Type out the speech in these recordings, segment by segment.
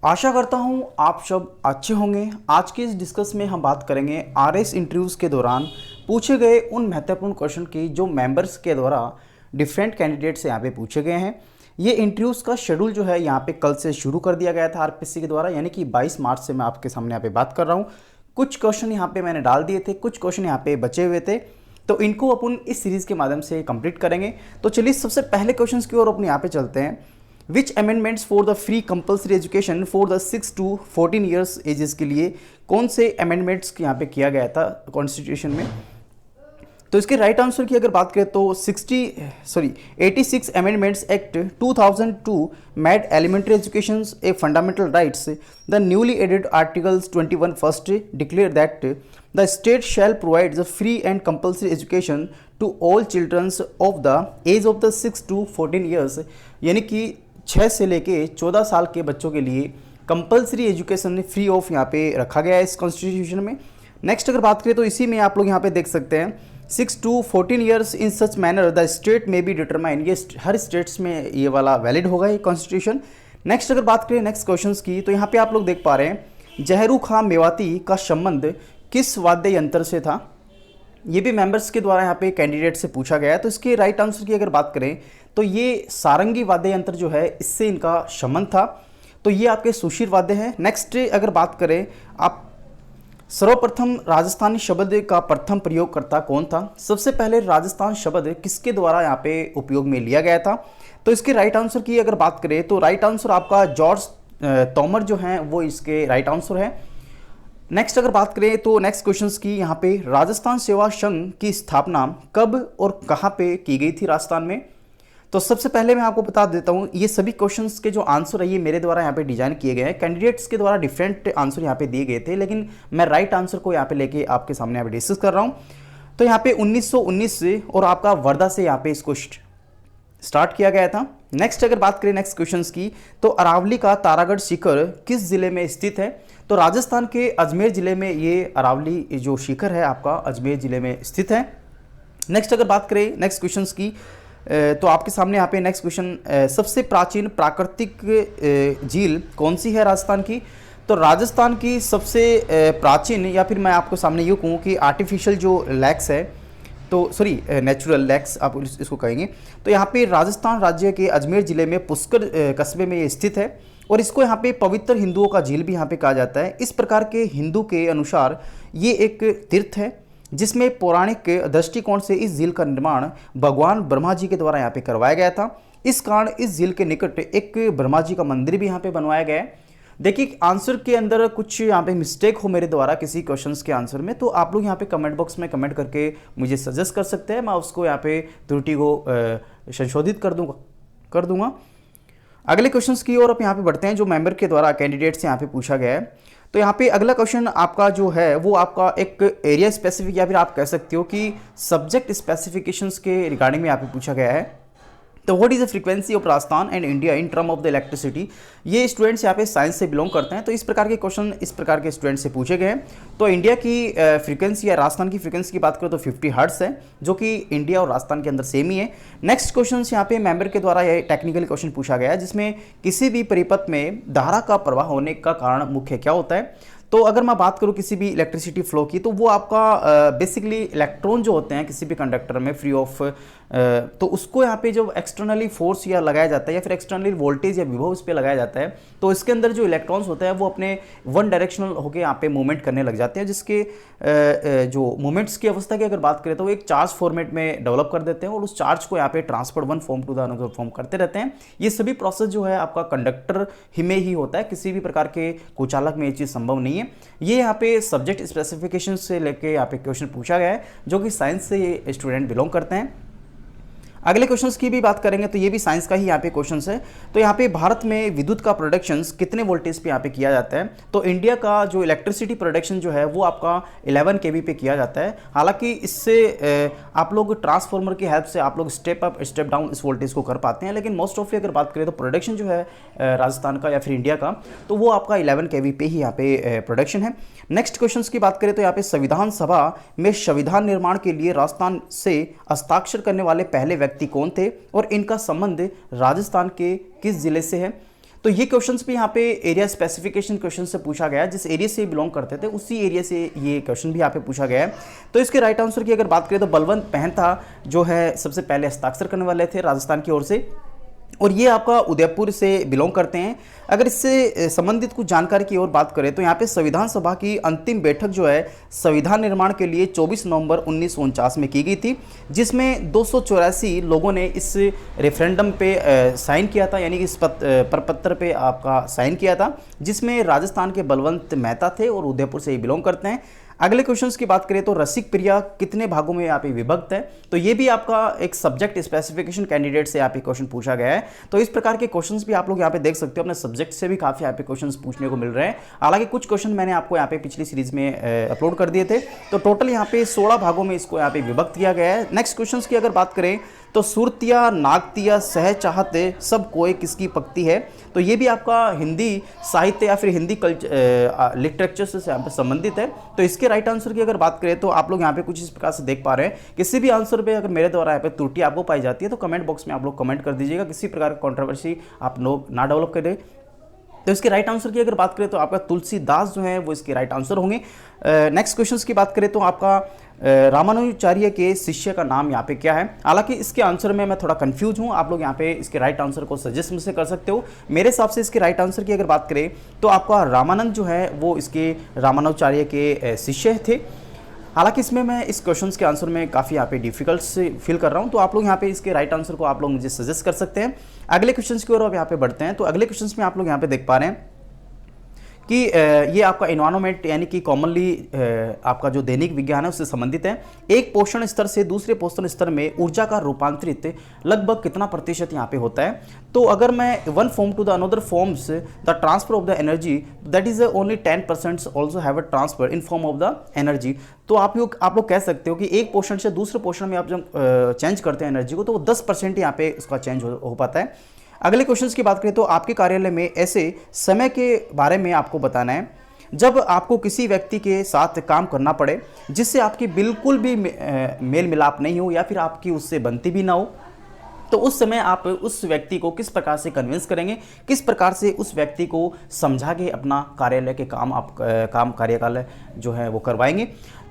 आशा करता हूँ आप सब अच्छे होंगे। आज के इस डिस्कस में हम बात करेंगे आरएस इंटरव्यूज़ के दौरान पूछे गए उन महत्वपूर्ण क्वेश्चन की जो मेंबर्स के द्वारा डिफरेंट कैंडिडेट से यहाँ पे पूछे गए हैं। ये इंटरव्यूज़ का शेड्यूल जो है यहाँ पे कल से शुरू कर दिया गया था आरपीएससी के द्वारा, यानी कि 22 मार्च से मैं आपके सामने यहाँ पे बात कर रहा हूँ। कुछ क्वेश्चन यहाँ पे मैंने डाल दिए थे, कुछ क्वेश्चन यहाँ पे बचे हुए थे, तो इनको अपन इस सीरीज़ के माध्यम से कंप्लीट करेंगे। तो चलिए सबसे पहले क्वेश्चन की ओर अपन यहाँ पे चलते हैं। Which amendments for the free compulsory education for the 6 to 14 years ages के लिए कौन से अमेंडमेंट्स यहाँ पे किया गया था कॉन्स्टिट्यूशन में? तो इसके राइट आंसर की अगर बात करें तो 86 amendments act 2002 made elementary education a fundamental rights. The newly added articles 21 first declare that the state shall provide the free and compulsory education to all childrens of the age of the 6 to 14 years, यानी कि 6 से लेके 14 साल के बच्चों के लिए compulsory education free of यहाँ पे रखा गया है इस कॉन्स्टिट्यूशन में। नेक्स्ट अगर बात करें तो इसी में आप लोग यहाँ पे देख सकते हैं 6 to 14 years in such manner the state में बी डिटरमाइन, ये हर स्टेट्स में ये वाला वैलिड होगा ये कॉन्स्टिट्यूशन। नेक्स्ट अगर बात करें नेक्स्ट क्वेश्चन की, तो यहाँ पे आप लोग देख पा रहे हैं जहरू खां मेवाती का संबंध किस वाद्य यंत्र से था? ये भी मेंबर्स के द्वारा यहाँ पे कैंडिडेट से पूछा गया है। तो इसके राइट आंसर की अगर बात करें तो ये सारंगी वाद्य यंत्र जो है इससे इनका संबंध था, तो ये आपके सुशीर वाद्य है। नेक्स्ट अगर बात करें आप सर्वप्रथम राजस्थानी शब्द का प्रथम प्रयोगकर्ता कौन था? सबसे पहले राजस्थान शब्द किसके द्वारा यहाँ पे उपयोग में लिया गया था? तो इसके राइट आंसर की अगर बात करें तो राइट आंसर आपका जॉर्ज तोमर जो है वो इसके राइट आंसर है। नेक्स्ट अगर बात करें तो नेक्स्ट क्वेश्चंस की, यहाँ पे राजस्थान सेवा संघ की स्थापना कब और कहाँ पे की गई थी राजस्थान में? तो सबसे पहले मैं आपको बता देता हूँ ये सभी क्वेश्चंस के जो आंसर है ये मेरे द्वारा यहाँ पे डिजाइन किए गए हैं। कैंडिडेट्स के द्वारा डिफरेंट आंसर यहाँ पे दिए गए थे, लेकिन मैं राइट आंसर को यहाँ पे लेके आपके सामने यहाँ पे डिस्कस कर रहा हूँ। तो यहाँ पे 1919 से और आपका वर्धा से यहाँ पे इसको स्टार्ट किया गया था। नेक्स्ट अगर बात करें नेक्स्ट क्वेश्चंस की, तो अरावली का तारागढ़ शिखर किस जिले में स्थित है? तो राजस्थान के अजमेर जिले में ये अरावली जो शिखर है आपका अजमेर जिले में स्थित है। नेक्स्ट अगर बात करें नेक्स्ट क्वेश्चंस की, तो आपके सामने यहाँ पे नेक्स्ट क्वेश्चन, सबसे प्राचीन प्राकृतिक झील कौन सी है राजस्थान की? तो राजस्थान की सबसे प्राचीन, या फिर मैं आपको सामने यूँ कहूँ कि आर्टिफिशियल जो लेक्स है, तो सॉरी नेचुरल लेक्स आप इसको कहेंगे, तो यहाँ पे राजस्थान राज्य के अजमेर जिले में पुष्कर कस्बे में ये स्थित है और इसको यहाँ पे पवित्र हिंदुओं का झील भी यहाँ पे कहा जाता है। इस प्रकार के हिंदू के अनुसार ये एक तीर्थ है जिसमें पौराणिक दृष्टिकोण से इस झील का निर्माण भगवान ब्रह्मा जी के द्वारा यहाँ पे करवाया गया था। इस कारण इस झील के निकट एक ब्रह्मा जी का मंदिर भी यहाँ पे बनवाया गया है। देखिए आंसर के अंदर कुछ यहाँ पे मिस्टेक हो मेरे द्वारा किसी क्वेश्चंस के आंसर में, तो आप लोग यहाँ पे कमेंट बॉक्स में कमेंट करके मुझे सजेस्ट कर सकते हैं, मैं उसको यहाँ पे त्रुटि को संशोधित कर दूंगा। अगले क्वेश्चंस की ओर अब यहाँ पे बढ़ते हैं जो मेंबर के द्वारा कैंडिडेट से यहाँ पे पूछा गया है। तो यहाँ पे अगला क्वेश्चन आपका जो है वो आपका एक एरिया स्पेसिफिक, या फिर आप कह सकते हो कि सब्जेक्ट स्पेसिफिकेशंस के रिगार्डिंग में यहाँ पे पूछा गया है। तो what is the frequency of Rajasthan and India in term of the electricity? ये स्टूडेंट्स यहाँ पे साइंस से बिलोंग करते हैं, तो इस प्रकार के क्वेश्चन इस प्रकार के स्टूडेंट से पूछे गए हैं। तो इंडिया की फ्रीक्वेंसी या राजस्थान की फ्रीक्वेंसी की बात करें तो 50 हर्ट्ज है, जो कि इंडिया और राजस्थान के अंदर सेम ही है। नेक्स्ट क्वेश्चन यहाँ पे मेंबर के द्वारा ये टेक्निकल क्वेश्चन पूछा गया है जिसमें किसी भी परिपथ में धारा का प्रवाह होने का कारण मुख्य क्या होता है? तो अगर मैं बात करूं किसी भी इलेक्ट्रिसिटी फ्लो की, तो वो आपका बेसिकली इलेक्ट्रॉन जो होते हैं किसी भी कंडक्टर में फ्री ऑफ, तो उसको यहाँ पे जब एक्सटर्नली फोर्स या लगाया जाता है या फिर एक्सटर्नली वोल्टेज या विभव इस पे लगाया जाता है, तो इसके अंदर जो इलेक्ट्रॉन्स होते हैं वो अपने वन डायरेक्शनल होकर यहाँ पे मूवमेंट करने लग जाते हैं, जिसके जो मूवमेंट्स की अवस्था की अगर बात करें तो वो एक चार्ज फॉर्मेट में डेवलप कर देते हैं और उस चार्ज को यहाँ पे transfer one form to the another form करते रहते हैं। ये सभी प्रोसेस जो है आपका कंडक्टर ही में ही होता है, किसी भी प्रकार के कुचालक में ये चीज़ संभव नहीं है। ये यहाँ पे सब्जेक्ट स्पेसिफिकेशन से लेके यहाँ पे क्वेश्चन पूछा गया है जो कि साइंस से ये स्टूडेंट बिलोंग करते हैं। अगले क्वेश्चंस की भी बात करेंगे तो ये भी साइंस का ही यहाँ पे क्वेश्चंस है। तो यहाँ पे भारत में विद्युत का प्रोडक्शंस कितने वोल्टेज पे यहाँ पे किया जाता है? तो इंडिया का जो इलेक्ट्रिसिटी प्रोडक्शन जो है वो आपका 11 केवी पे किया जाता है। हालांकि इससे आप लोग ट्रांसफार्मर की हेल्प से आप लोग स्टेप अप स्टेप डाउन इस वोल्टेज को कर पाते हैं, लेकिन मोस्ट ऑफली अगर बात करें तो प्रोडक्शन जो है राजस्थान का या फिर इंडिया का, तो वो आपका 11 केवी पे ही यहाँ पे प्रोडक्शन है। नेक्स्ट क्वेश्चन की बात करें तो यहाँ पे संविधान सभा में संविधान निर्माण के लिए राजस्थान से हस्ताक्षर करने वाले पहले व्यक्ति कौन थे और इनका संबंध राजस्थान के किस जिले से है? तो ये क्वेश्चंस भी यहाँ पे एरिया स्पेसिफिकेशन क्वेश्चन से पूछा गया है, जिस एरिया से बिलोंग करते थे उसी एरिया से ये क्वेश्चन भी यहाँ पे पूछा गया है। तो इसके राइट आंसर की अगर बात करें तो बलवंत महता जो है सबसे पहले हस्ताक्षर करने वाले थे राजस्थान की ओर से, और ये आपका उदयपुर से बिलोंग करते हैं। अगर इससे संबंधित कुछ जानकारी की ओर बात करें तो यहाँ पे संविधान सभा की अंतिम बैठक जो है संविधान निर्माण के लिए 24 नवंबर 1949 में की गई थी, जिसमें 284 लोगों ने इस रेफरेंडम पे साइन किया था, यानी कि इस प्रपत्र पे आपका साइन किया था, जिसमें राजस्थान के बलवंत महता थे और उदयपुर से ही बिलोंग करते हैं। अगले क्वेश्चंस की बात करें तो रसिक प्रिया कितने भागों में यहाँ पे विभक्त है, तो ये भी आपका एक सब्जेक्ट स्पेसिफिकेशन कैंडिडेट से यहाँ पे क्वेश्चन पूछा गया है। तो इस प्रकार के क्वेश्चंस भी आप लोग यहाँ पे देख सकते हो, अपने सब्जेक्ट से भी काफी यहाँ पे क्वेश्चंस पूछने को मिल रहे हैं। हालांकि कुछ क्वेश्चन मैंने आपको यहाँ पे पिछली सीरीज में अपलोड कर दिए थे। तो टोटल यहाँ पे 16 भागों में इसको यहाँ पे विभक्त किया गया है। नेक्स्ट क्वेश्चन की अगर बात करें तो सुरतिया नागतिया सह चाहते सब कोई किसकी पक्ति है, तो ये भी आपका हिंदी साहित्य या फिर हिंदी लिटरेचर से यहाँ पे संबंधित है। तो इसके राइट आंसर की अगर बात करें तो आप लोग यहाँ पे कुछ इस प्रकार से देख पा रहे हैं। किसी भी आंसर पे अगर मेरे द्वारा यहाँ पे त्रुटि आपको पाई जाती है तो कमेंट बॉक्स में आप लोग कमेंट कर दीजिएगा, किसी प्रकार की कंट्रोवर्सी आप लोग ना डेवलप करें। तो इसके राइट आंसर की अगर बात करें तो आपका तुलसीदास जो है वो इसके राइट आंसर होंगे। नेक्स्ट क्वेश्चंस की बात करें तो आपका रामानुजाचार्य के शिष्य का नाम यहाँ पे क्या है। हालांकि इसके आंसर में मैं थोड़ा कंफ्यूज हूँ, आप लोग यहाँ पे इसके राइट आंसर को सजेस्ट मुझसे कर सकते हो। मेरे हिसाब से इसके राइट आंसर की अगर बात करें तो आपका रामानंद जो है वो इसके रामानुजाचार्य के शिष्य थे। हालांकि इसमें मैं इस क्वेश्चन के आंसर में काफ़ी यहाँ पे डिफिकल्ट से फील कर रहा हूँ, तो आप लोग यहाँ पे इसके राइट आंसर को आप लोग मुझे सजेस्ट कर सकते हैं। अगले क्वेश्चन की ओर अब यहाँ पे बढ़ते हैं। तो अगले क्वेश्चन में आप लोग यहाँ पे देख पा रहे हैं कि ये आपका इन्वायरमेंट यानी कि कॉमनली आपका जो दैनिक विज्ञान है उससे संबंधित है। एक पोषण स्तर से दूसरे पोषण स्तर में ऊर्जा का रूपांतरित लगभग कितना प्रतिशत यहाँ पे होता है। तो अगर मैं one form to the another forms the transfer of the energy that is only 10% also have a transfer in form of the energy. तो आप लोग कह सकते हो कि एक पोषण से दूसरे पोषण में आप जब चेंज करते हैं एनर्जी को तो वो 10% यहाँ पे उसका चेंज हो पाता है। अगले क्वेश्चंस की बात करें तो आपके कार्यालय में ऐसे समय के बारे में आपको बताना है जब आपको किसी व्यक्ति के साथ काम करना पड़े जिससे आपकी बिल्कुल भी मेल मिलाप नहीं हो या फिर आपकी उससे बनती भी ना हो, तो उस समय आप उस व्यक्ति को किस प्रकार से कन्विंस करेंगे, किस प्रकार से उस व्यक्ति को समझा के अपना कार्यालय के काम कार्यकाल जो है वो करवाएंगे।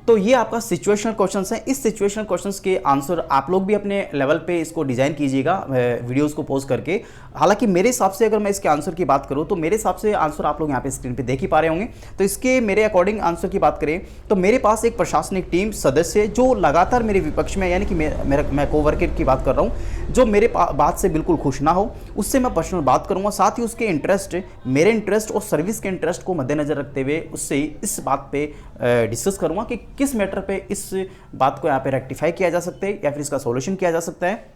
तो ये आपका सिचुएशनल क्वेश्चंस है। इस सिचुएशनल क्वेश्चंस के आंसर आप लोग भी अपने लेवल पे इसको डिजाइन कीजिएगा वीडियोस को पोस्ट करके। हालांकि मेरे हिसाब से अगर मैं इसके आंसर की बात करूं तो मेरे हिसाब से आंसर आप लोग यहाँ पे स्क्रीन पे देख ही पा रहे होंगे। तो इसके मेरे अकॉर्डिंग आंसर की बात करें तो मेरे पास एक प्रशासनिक टीम सदस्य जो लगातार मेरे विपक्ष में, यानी कि मैं कोवर्कर की बात कर रहा हूँ, जो मेरे बात से बिल्कुल खुश ना हो उससे मैं पर्सनल बात करूँगा। साथ ही उसके इंटरेस्ट, मेरे इंटरेस्ट और सर्विस के इंटरेस्ट को मद्देनजर रखते हुए उससे इस बात पर डिस्कस करूँगा कि किस मैटर पे इस बात को यहाँ पे रेक्टिफाई किया जा सकता है या फिर इसका सॉल्यूशन किया जा सकता है।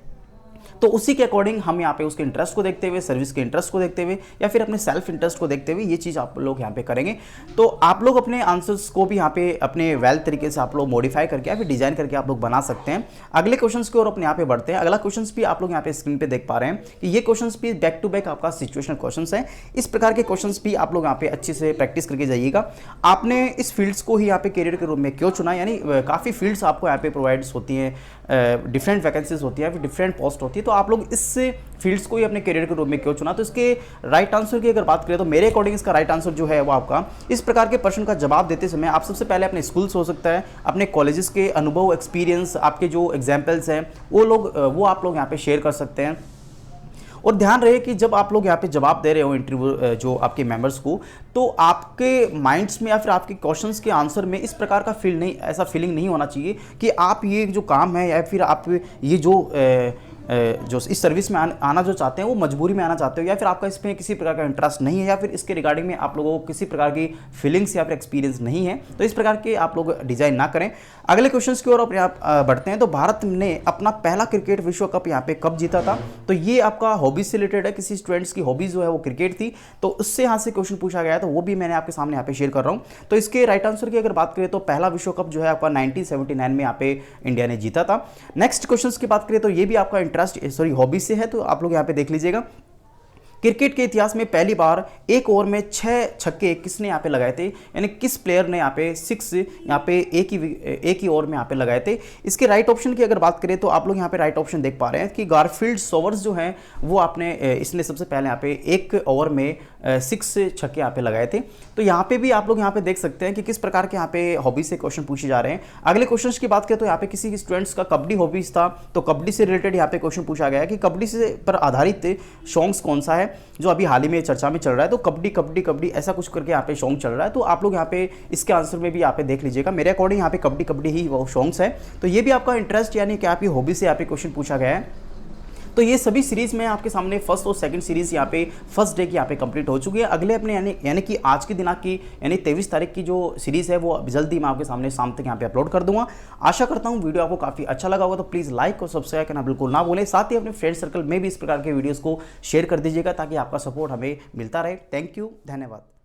तो उसी के अकॉर्डिंग हम यहाँ पे उसके इंटरेस्ट को देखते हुए, सर्विस के इंटरेस्ट को देखते हुए या फिर अपने सेल्फ इंटरेस्ट को देखते हुए ये चीज़ आप लोग यहाँ पे करेंगे। तो आप लोग अपने आंसर्स को भी यहाँ पे अपने वेल तरीके से आप लोग मॉडिफाई करके या फिर डिजाइन करके आप लोग बना सकते हैं। अगले क्वेश्चन की ओर अपने यहाँ पे बढ़ते हैं। अगला क्वेश्चन भी आप लोग यहाँ पे स्क्रीन पे देख पा रहे हैं कि ये क्वेश्चन भी बैक टू बैक आपका सिचुएशनल क्वेश्चन है। इस प्रकार के क्वेश्चन भी आप लोग यहाँ पे अच्छे से प्रैक्टिस करके जाइएगा। आपने इस फील्ड्स को ही यहाँ पे करियर के रूप में क्यों चुना, यानी काफ़ी फील्ड्स आपको यहाँ पे प्रोवाइड्स होती हैं, डिफरेंट वैकेंसीज होती है, फिर डिफरेंट पोस्ट होती है, तो आप लोग इस फील्ड्स को ही अपने करियर के रूप में क्यों चुना। तो इसके राइट आंसर की अगर बात करें तो मेरे अकॉर्डिंग इसका राइट आंसर जो है वो आपका इस प्रकार के प्रश्न का जवाब देते समय आप सबसे पहले अपने स्कूल्स हो सकता है, अपने कॉलेजेस के अनुभव, एक्सपीरियंस, आपके जो एग्जाम्पल्स हैं वो आप लोग यहाँ पे शेयर कर सकते हैं। और ध्यान रहे कि जब आप लोग यहाँ पे जवाब दे रहे हो इंटरव्यू जो आपके मेंबर्स को, तो आपके माइंड्स में या फिर आपके क्वेश्चंस के आंसर में इस प्रकार का ऐसा फीलिंग नहीं होना चाहिए कि आप ये जो काम है या फिर आप ये जो इस सर्विस में आना जो चाहते हैं वो मजबूरी में आना चाहते हो या फिर आपका इसमें किसी प्रकार का इंटरेस्ट नहीं है या फिर इसके रिगार्डिंग में आप लोगों को किसी प्रकार की फीलिंग्स या फिर एक्सपीरियंस नहीं है, तो इस प्रकार के आप लोग डिजाइन ना करें। अगले क्वेश्चंस की ओर अपने आप बढ़ते हैं। तो भारत ने अपना पहला क्रिकेट विश्व कप यहाँ पे कब जीता था, तो ये आपका हॉबीज से रिलेटेड है, किसी स्टूडेंट्स की हॉबीज जो है वो क्रिकेट थी, तो उससे यहाँ से क्वेश्चन पूछा गया है, तो वो भी मैंने आपके सामने यहाँ पे शेयर कर रहा हूँ। तो इसके राइट आंसर की अगर बात करें तो पहला विश्व कप जो है आपका 1979 में यहाँ पे इंडिया ने जीता था। नेक्स्ट क्वेश्चन की बात करें तो ये भी आपका इंटरेस्ट हॉबी से है, तो आप लोग यहाँ पे देख लीजिएगा। क्रिकेट के इतिहास में पहली बार एक ओवर में 6 छक्के किसने यहाँ पे लगाए थे, यानी किस प्लेयर ने यहाँ पे 6 यहाँ पे एक ही ओवर में यहाँ पे लगाए थे। इसके राइट ऑप्शन की अगर बात करें तो आप लोग यहाँ पे राइट ऑप्शन देख पा रहे हैं कि गारफील्ड सोवर्स जो हैं वो आपने इसने सबसे पहले यहाँ पे एक ओवर में 6 छक्के यहाँ पे लगाए थे। तो यहाँ पे भी आप लोग यहाँ पे देख सकते हैं कि किस प्रकार के यहाँ पे हॉबी से क्वेश्चन पूछे जा रहे हैं। अगले क्वेश्चन की बात करें तो यहाँ पे किसी स्टूडेंट्स का कबड्डी हॉबीज था, तो कबड्डी से रिलेटेड यहाँ पे क्वेश्चन पूछा गया है कि कबड्डी से पर आधारित सॉन्ग्स कौन सा है जो अभी हाल ही में चर्चा में चल रहा है। तो कबड्डी कबड्डी कबड्डी ऐसा कुछ करके यहाँ पे सॉन्ग चल रहा है, तो आप लोग यहाँ पे इसके आंसर में भी यहाँ पे देख लीजिएगा। मेरे अकॉर्डिंग यहाँ पे कबड्डी कबड्डी ही वो सॉन्ग्स है। तो ये भी आपका इंटरेस्ट यानी कि आपकी हॉबी से यहाँ पे क्वेश्चन पूछा गया है। तो ये सभी सीरीज में आपके सामने फर्स्ट और सेकंड सीरीज यहाँ पे फर्स्ट डे की यहाँ पे कंप्लीट हो चुकी है। अगले अपने यानी कि आज के दिनांक की यानी 23 तारीख की जो सीरीज है वो जल्दी मैं आपके सामने शाम तक यहाँ पे अपलोड कर दूंगा। आशा करता हूँ वीडियो आपको काफी अच्छा लगा होगा, तो प्लीज लाइक और सब्सक्राइब करना बिल्कुल ना भूलें। साथ ही अपने फ्रेंड सर्कल में भी इस प्रकार के वीडियोज को शेयर कर दीजिएगा ताकि आपका सपोर्ट हमें मिलता रहे। थैंक यू, धन्यवाद।